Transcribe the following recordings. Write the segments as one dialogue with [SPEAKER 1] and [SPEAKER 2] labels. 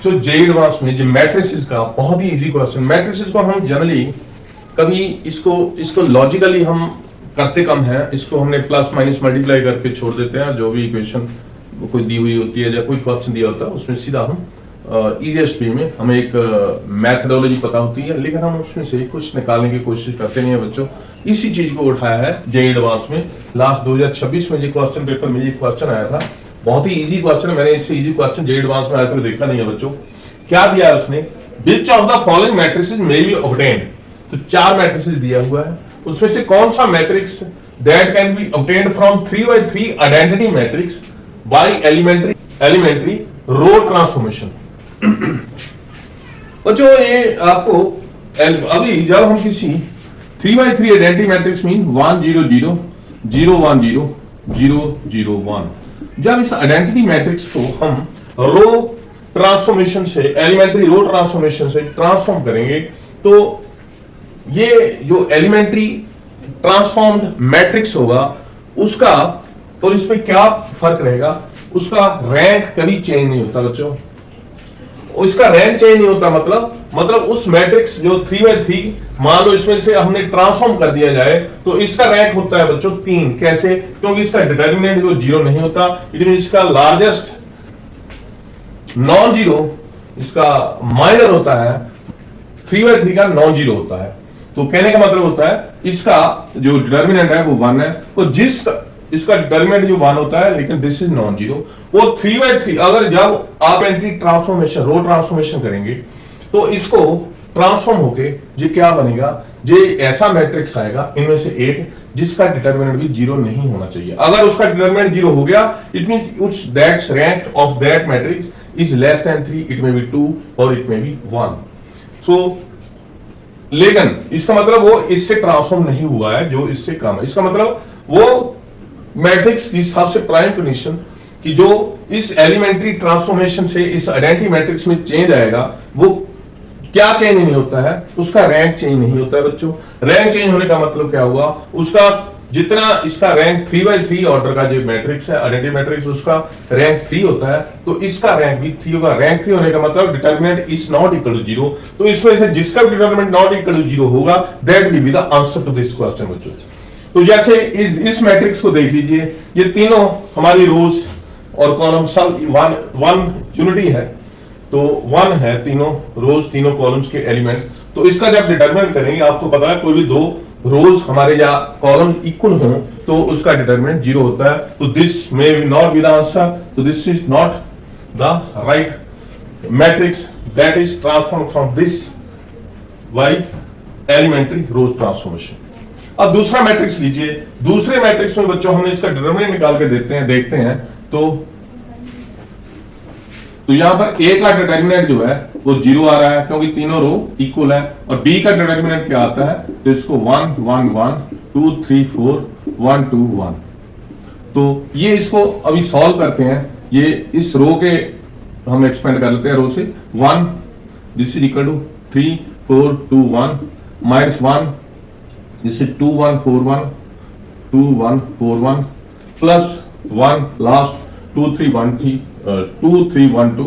[SPEAKER 1] तो जे एडवांस में जो मैट्रिसेस का बहुत ही इजी क्वेश्चन, मैट्रिसेस को हम जनरली कभी इसको लॉजिकली हम करते कम है, इसको हमने प्लस माइनस मल्टीप्लाई करके छोड़ देते हैं। जो भी इक्वेशन कोई दी हुई होती है या कोई क्वेश्चन दिया होता है उसमें सीधा हम इजीएस्ट वे में हमें एक मैथडोलॉजी पता होती है, लेकिन हम उसमें से कुछ निकालने की कोशिश करते नहीं है बच्चों। इसी चीज को उठाया है जे एडवांस में। लास्ट 2026 में जो क्वेश्चन पेपर में ये क्वेश्चन आया था, बहुत ही इजी क्वेश्चन है। मैंने इससे इजी क्वेश्चन जे एडवांस में आया तो देखा नहीं है बच्चों। क्या दिया है उसने, which of the following matrices may be obtained. तो 4 मैट्रिसेस दिया हुआ है, उसमें से कौन सा matrix that can be obtained from 3x3 identity matrix by elementary row transformation. बच्चों ये आपको अभी जब हम किसी 3x3 आइडेंटिटी मैट्रिक्स मीन 1 0 0 0 1 0 0 0 1, जब इस आइडेंटिटी मैट्रिक्स को हम रो ट्रांसफॉर्मेशन से, एलिमेंट्री रो ट्रांसफॉर्मेशन से ट्रांसफॉर्म करेंगे, तो ये जो एलिमेंट्री ट्रांसफॉर्म्ड मैट्रिक्स होगा उसका, तो इसमें क्या फर्क रहेगा, उसका रैंक कभी चेंज नहीं होता बच्चों। उसका रैंक चेंज नहीं होता मतलब उस मैट्रिक्स जो 3x3 मान लो इसमें से हमने ट्रांसफॉर्म कर दिया जाए तो इसका रैंक होता है बच्चों 3। कैसे? क्योंकि इसका डिटर्मिनेंट जो 0 नहीं होता, इट मीन इसका लार्जेस्ट नॉन जीरो इसका माइनर होता है, 3x3 का नॉन जीरो होता है। तो कहने का मतलब होता है इसका जो डिटर्मिनेंट है वो 1 है, तो जिस इसका डिटर्मिनेंट जो 1 होता है लेकिन दिस इज नॉन जीरो। वो 3x3 अगर जब आप एंट्री ट्रांसफॉर्मेशन रो ट्रांसफॉर्मेशन करेंगे तो इसको ट्रांसफॉर्म होके ये क्या बनेगा, ये ऐसा मैट्रिक्स आएगा इनमें से एक जिसका डिटर्मिनेंट भी 0 नहीं होना चाहिए। अगर उसका डिटर्मिनेंट 0 हो गया it means that's rank of that matrix is less than 3, it may be 2 और इट मे बी 1। सो लेकिन इसका मतलब वो इससे ट्रांसफॉर्म नहीं हुआ है जो इससे कम है। इसका मतलब वो मैट्रिक्स की सबसे प्राइम कंडीशन कि जो इस एलिमेंट्री ट्रांसफॉर्मेशन से इस आइडेंटिटी मैट्रिक्स में चेंज आएगा, वो क्या चेंज नहीं होता है, उसका रैंक चेंज नहीं होता है बच्चों। रैंक चेंज होने का मतलब क्या हुआ, उसका जितना इसका रैंक 3x3 ऑर्डर का जो मैट्रिक्स है आइडेंटिटी मैट्रिक्स, उसका रैंक 3 होता है, तो इसका रैंक भी 3 होगा। रैंक 3 होने का मतलब determinant is not equal to 0, तो इसमें से जिसका डिटर्मिनेंट नॉट इक्वल टू 0 होगा that will be the answer to this question बच्चों। तो जैसे इस मैट्रिक्स को देख लीजिए, ये तीनों हमारी रोज और कॉलम सब वन यूनिटी है, तो 1 है तीनों रोज तीनों कॉलम्स के एलिमेंट। तो इसका जब डिटरमिनेंट करेंगे, आपको पता है कोई भी 2 रोज हमारे या कॉलम इक्वल हो तो उसका डिटरमिनेंट 0 होता है। तो this may not be the answer, तो this is not the right matrix that is transform from this by elementary row transformation. अब दूसरा मैट्रिक्स लीजिए, दूसरे मैट्रिक्स में बच्चों हमने इसका डिटरमिनेंट निकाल के देखते हैं तो यहां पर ए का डिटरमिनेंट जो है वो 0 आ रहा है क्योंकि तीनों रो इक्वल है, और बी का डिटरमिनेंट क्या आता है, तो इसको 1 1 1 2 3 4 1 2 1। तो ये इसको अभी सॉल्व करते हैं, ये इस रो के हम एक्सपेंड कर लेते हैं रो से 1 this is equal to 3 4 2 1 minus 1 this is 2 1 4 1 2 1 4 1 plus 1 last 2 3 1 3 2 3 1 2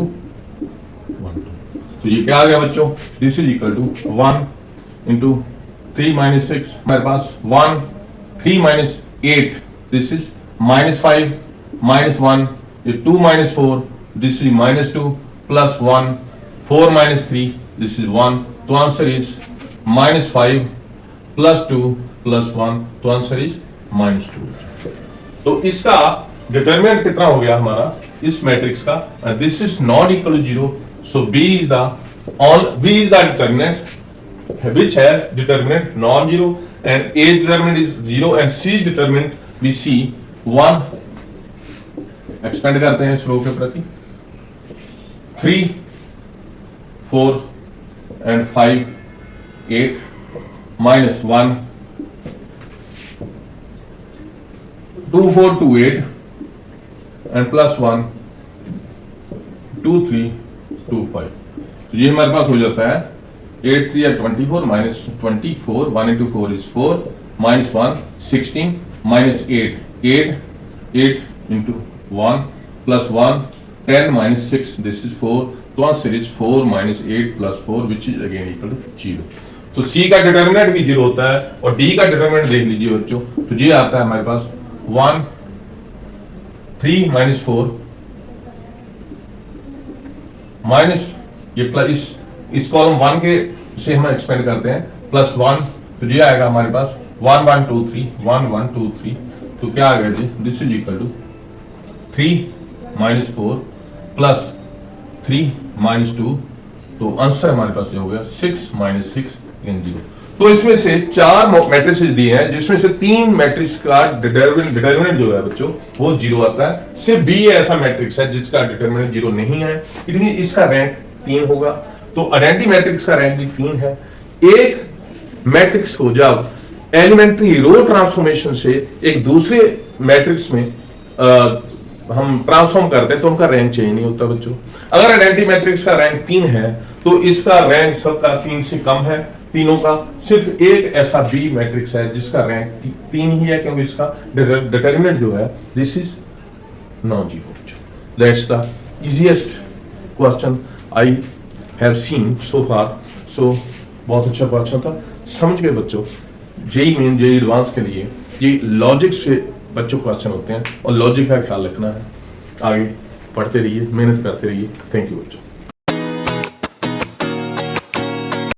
[SPEAKER 1] 1 2। तो ये क्या आ गया बच्चों, this is equal to 1 into 3 minus 6 हमारे पास 1 3 minus 8 this is minus 5 minus 1 ये 2 minus 4 this is minus 2 plus 1 4 minus 3 this is 1। तो answer is minus 5 plus 2 plus 1, तो आंसर इज माइनस 2। तो इसका डिटरमिनेंट कितना हो गया हमारा इस मैट्रिक्स का, this is not equal to 0, so B is the determinant which है determinant non zero, and A determinant is 0 and C determinant V C 1। Expand करते हैं इस रो के प्रति 3 4 एंड 5 8 माइनस 1 2 4 2 8 एंड प्लस 1 2 3 2 5। तो ये हमारे पास हो जाता है 8 3 24 minus 24 1 into 4 is 4 minus 1 16 minus 8 8 8 into 1 plus 1 10 minus 6 this is 4 तो answer is 4 minus 8 plus 4 which is again equal to 0। तो सी का डिटर्मिनेंट भी 0 होता है और डी का डिटर्मिनेंट देख लीजिए बच्चों, तो ये आता है हमारे पास 1 3 माइनस 4 माइनस ये प्लस इस कॉलम 1 के से हम एक्सपेंड करते हैं प्लस 1, तो ये आएगा हमारे पास 1 1 2 3 1 1 2 3, तो क्या आ गया जी, this is equal to 3 minus 4 plus 3 minus 2, तो आंसर हमारे पास ये हो गया 6 माइनस 6 इन 0। तो इसमें से 4 मैट्रिसेस दिए हैं जिसमें से 3 मैट्रिक्स का डिटर्मिनेंट जो है बच्चों वो 0 आता है। सिर्फ बी ऐसा मैट्रिक्स है जिसका डिटर्मिनेंट 0 नहीं है, इट मीन इसका रैंक 3 होगा। तो आइडेंटिटी मैट्रिक्स का रैंक भी 3 है। एक मैट्रिक्स को जब एलिमेंट्री रो ट्रांसफॉर्मेशन से एक दूसरे मैट्रिक्स में हम ट्रांसफॉर्म करते हैं तो उनका रैंक चेंज नहीं होता बच्चों। अगर आइडेंटिटी मैट्रिक्स का रैंक 3 है तो इसका रैंक सबका 3 से कम है, तीनों का। सिर्फ एक ऐसा बी मैट्रिक्स है जिसका रैंक 3 ही है, क्योंकि इसका डिटर्मिनेंट जो है this is non zero. That's the easiest question I have seen so far. So बहुत अच्छा क्वेश्चन था, समझ गए बच्चों। जेई मेन जेई एडवांस के लिए ये लॉजिक से बच्चों क्वेश्चन होते हैं और लॉजिक का ख्याल रखना है। आगे पढ़ते रहिए, मेहनत करते रहिए। थैंक यू बच्चों।